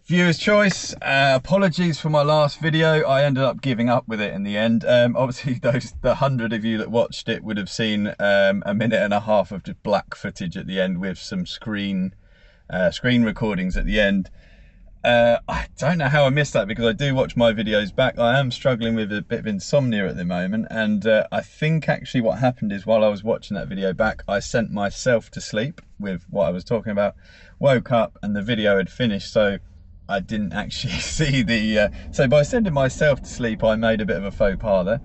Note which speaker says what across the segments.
Speaker 1: Viewer's choice. Apologies for my last video. I ended up giving up with it in the end. Obviously, the 100 of you that watched it would have seen a minute and a half of just black footage at the end with some screen recordings at the end. I don't know how I missed that because I do watch my videos back. I am struggling with a bit of insomnia at the moment, and I think actually what happened is while I was watching that video back, I sent myself to sleep with what I was talking about, woke up and the video had finished, so I didn't actually see the... so by sending myself to sleep, I made a bit of a faux pas there.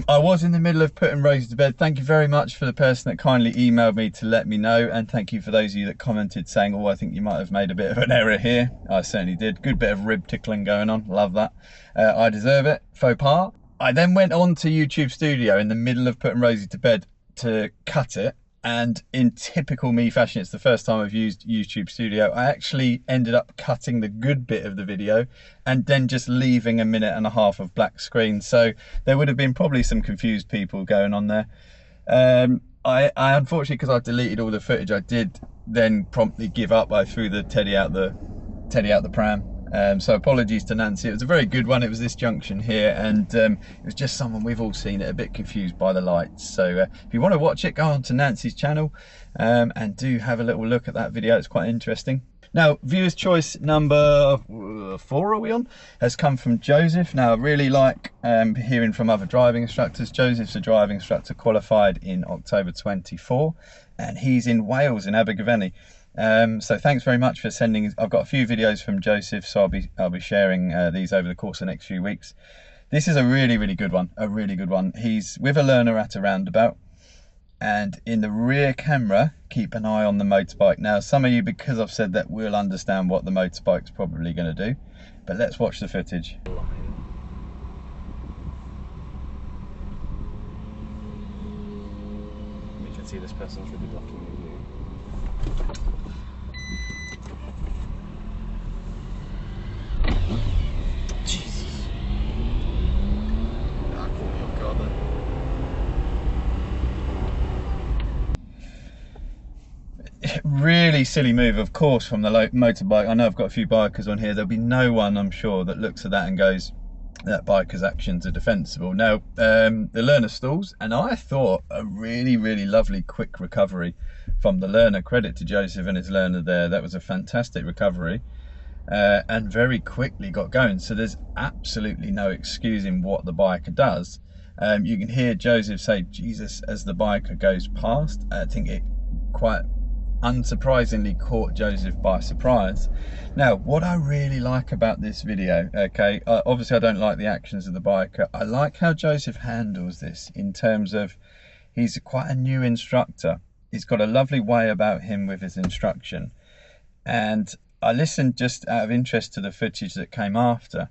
Speaker 1: I was in the middle of putting Rosie to bed. Thank you very much for the person that kindly emailed me to let me know, and thank you for those of you that commented saying, oh, I think you might have made a bit of an error here. I certainly did. Good bit of rib tickling going on. Love that. I deserve it. Faux pas. I then went on to YouTube Studio in the middle of putting Rosie to bed to cut it. And in typical me fashion, it's the first time I've used YouTube Studio. I actually ended up cutting the good bit of the video and then just leaving a minute and a half of black screen. So there would have been probably some confused people going on there. I unfortunately, because I deleted all the footage, I did then promptly give up. I threw the teddy out the pram. So apologies to Nancy. It was a very good one. It was this junction here, and it was just someone, we've all seen it, a bit confused by the lights. So if you want to watch it, go on to Nancy's channel and do have a little look at that video. It's quite interesting. Now, viewer's choice number 4 are we on, has come from Joseph. Now, I really like hearing from other driving instructors. Joseph's a driving instructor, qualified in October 24, and he's in Wales, in Abergavenny. So thanks very much for sending. I've got a few videos from Joseph, so I'll be sharing these over the course of the next few weeks. This is a really good one, a really good one. He's with a learner at a roundabout, and in the rear camera, keep an eye on the motorbike. Now, some of you, because I've said that, will understand what the motorbike's probably going to do, but let's watch the footage.
Speaker 2: We can see this person's really blocking you. Jesus.
Speaker 3: That caught me off guard then.
Speaker 1: Really silly move, of course, from the motorbike. I know I've got a few bikers on here. There'll be no one, I'm sure, that looks at that and goes, that biker's actions are defensible. Now, the learner stalls, and I thought a really lovely quick recovery from the learner. Credit to Joseph and his learner there. That was a fantastic recovery, and very quickly got going. So there's absolutely no excusing what the biker does. You can hear Joseph say Jesus as the biker goes past. I think it quite unsurprisingly caught Joseph by surprise. Now, what I really like about this video, okay, obviously I don't like the actions of the biker. I like how Joseph handles this in terms of he's quite a new instructor. He's got a lovely way about him with his instruction, and I listened just out of interest to the footage that came after,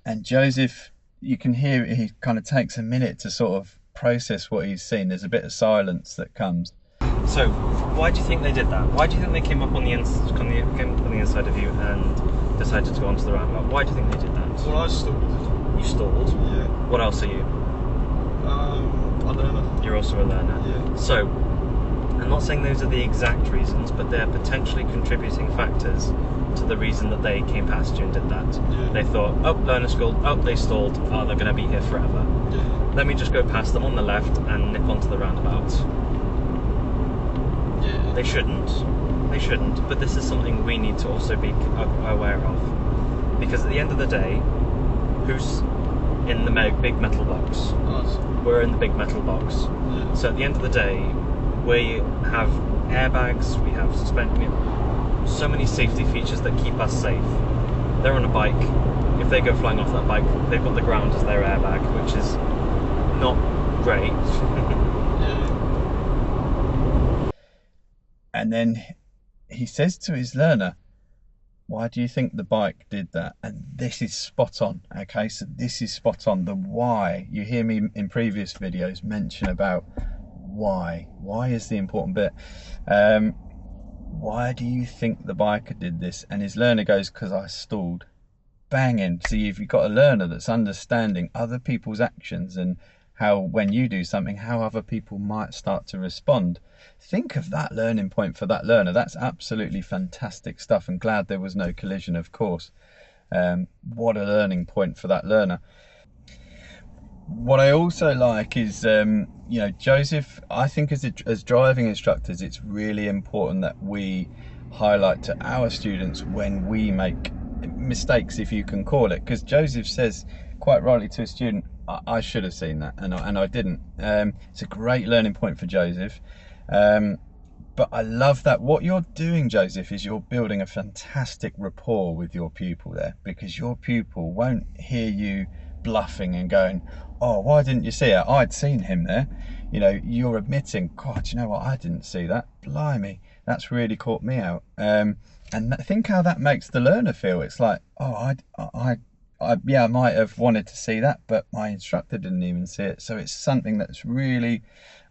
Speaker 1: and Joseph, you can hear he kind of takes a minute to sort of process what he's seen. There's a bit of silence that comes.
Speaker 2: So, why do you think they did that? Why do you think they came up on the inside of you and decided to go onto the roundabout? Why do you think they did that?
Speaker 3: Well, I stalled.
Speaker 2: You stalled?
Speaker 3: Yeah.
Speaker 2: What else are you?
Speaker 3: A learner.
Speaker 2: You're also a learner.
Speaker 3: Yeah.
Speaker 2: So, I'm not saying those are the exact reasons, but they're potentially contributing factors to the reason that they came past you and did that.
Speaker 3: Yeah.
Speaker 2: They thought, oh, learner stalled, oh, they stalled, oh, they're going to be here forever.
Speaker 3: Yeah.
Speaker 2: Let me just go past them on the left and nip onto the roundabout.
Speaker 3: Yeah.
Speaker 2: They shouldn't, but this is something we need to also be aware of, because at the end of the day, who's in the big metal box?
Speaker 3: Us.
Speaker 2: We're in the big metal box.
Speaker 3: Yeah.
Speaker 2: So at the end of the day, we have airbags, we have suspension, so many safety features that keep us safe. They're on a bike. If they go flying off that bike, they've got the ground as their airbag, which is not great.
Speaker 3: Yeah.
Speaker 1: And then he says to his learner, why do you think the bike did that? And this is spot on, okay? So this is spot on. The why. You hear me in previous videos mention about why. Why is the important bit. Why do you think the biker did this? And his learner goes, because I stalled. Banging. See, if you've got a learner that's understanding other people's actions and how when you do something, how other people might start to respond. Think of that learning point for that learner. That's absolutely fantastic stuff, and glad there was no collision, of course. What a learning point for that learner. What I also like is, you know, Joseph, I think as driving instructors, it's really important that we highlight to our students when we make mistakes, if you can call it, because Joseph says quite rightly to a student, I should have seen that, and I didn't. It's a great learning point for Joseph. But I love that what you're doing, Joseph, is you're building a fantastic rapport with your pupil there, because your pupil won't hear you bluffing and going, oh, why didn't you see it? I'd seen him there. You know, you're admitting, God, you know what, I didn't see that. Blimey, that's really caught me out. And think how that makes the learner feel. It's like, oh, yeah, I might have wanted to see that, but my instructor didn't even see it. So it's something that's really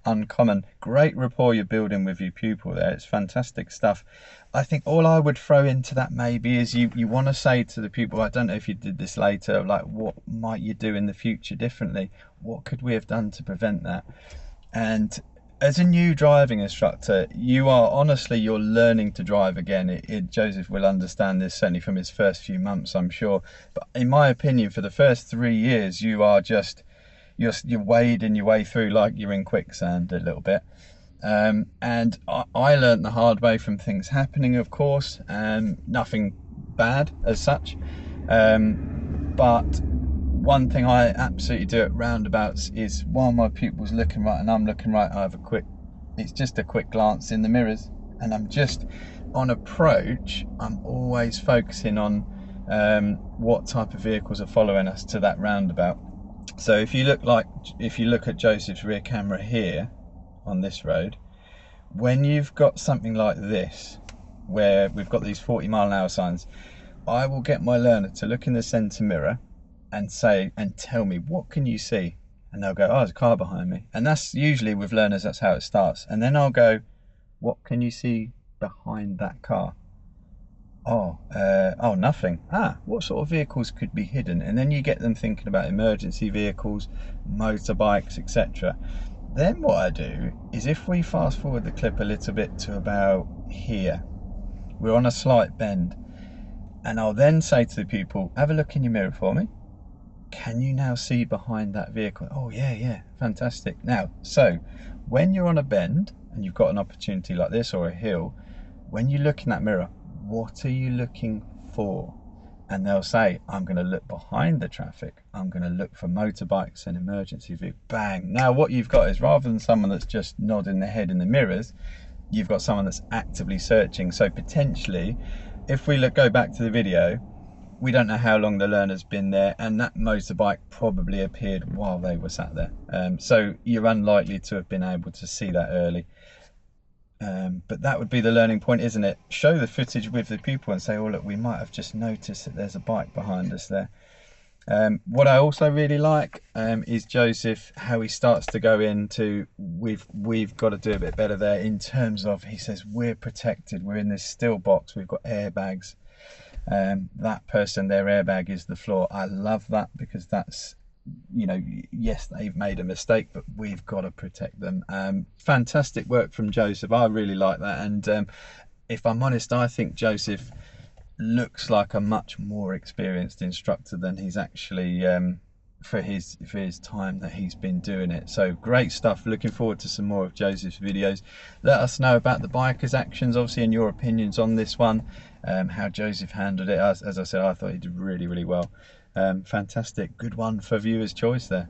Speaker 1: uncommon. Great rapport you're building with your pupil there. It's fantastic stuff. I think all I would throw into that maybe is you want to say to the pupil, I don't know if you did this later, like, what might you do in the future differently? What could we have done to prevent that? And as a new driving instructor, you are honestly, you're learning to drive again. Joseph will understand this certainly from his first few months, I'm sure. But in my opinion, for the first 3 years, you are just, you're wading your way through like you're in quicksand a little bit. And I learned the hard way from things happening, of course, and nothing bad as such. But one thing I absolutely do at roundabouts is, while my pupil's looking right and I'm looking right, it's just a quick glance in the mirrors, and I'm just on approach, I'm always focusing on what type of vehicles are following us to that roundabout. So if you look at Joseph's rear camera here on this road, when you've got something like this where we've got these 40-mile-an-hour signs, I will get my learner to look in the center mirror and tell me, what can you see? And they'll go, oh, there's a car behind me. And that's usually with learners, that's how it starts. And then I'll go, what can you see behind that car? Oh, nothing. What sort of vehicles could be hidden? And then you get them thinking about emergency vehicles, motorbikes, etc. Then what I do is, if we fast forward the clip a little bit to about here, we're on a slight bend, and I'll then say to the pupil, have a look in your mirror for me. Can you now see behind that vehicle? Oh yeah, fantastic. Now, so when you're on a bend and you've got an opportunity like this or a hill, when you look in that mirror, what are you looking for? And they'll say, I'm going to look behind the traffic. I'm going to look for motorbikes and emergency vehicles. Bang. Now what you've got is, rather than someone that's just nodding their head in the mirrors, you've got someone that's actively searching. So potentially, if we go back to the video, we don't know how long the learner's been there, and that motorbike probably appeared while they were sat there. So you're unlikely to have been able to see that early. But that would be the learning point, isn't it? Show the footage with the pupil and say, oh look, we might have just noticed that there's a bike behind us there. What I also really like is Joseph, how he starts to go into, we've got to do a bit better there in terms of, he says, we're protected, we're in this still box, we've got airbags. That person, their airbag is the floor. I love that, because that's, you know, yes, they've made a mistake, but we've got to protect them. Fantastic work from Joseph. I really like that. And if I'm honest, I think Joseph looks like a much more experienced instructor than he's actually for his time that he's been doing it. So great stuff. Looking forward to some more of Joseph's videos. Let us know about the bikers' actions, obviously, and your opinions on this one. How Joseph handled it. As I said, I thought he did really well. Fantastic, good one for viewers' choice there.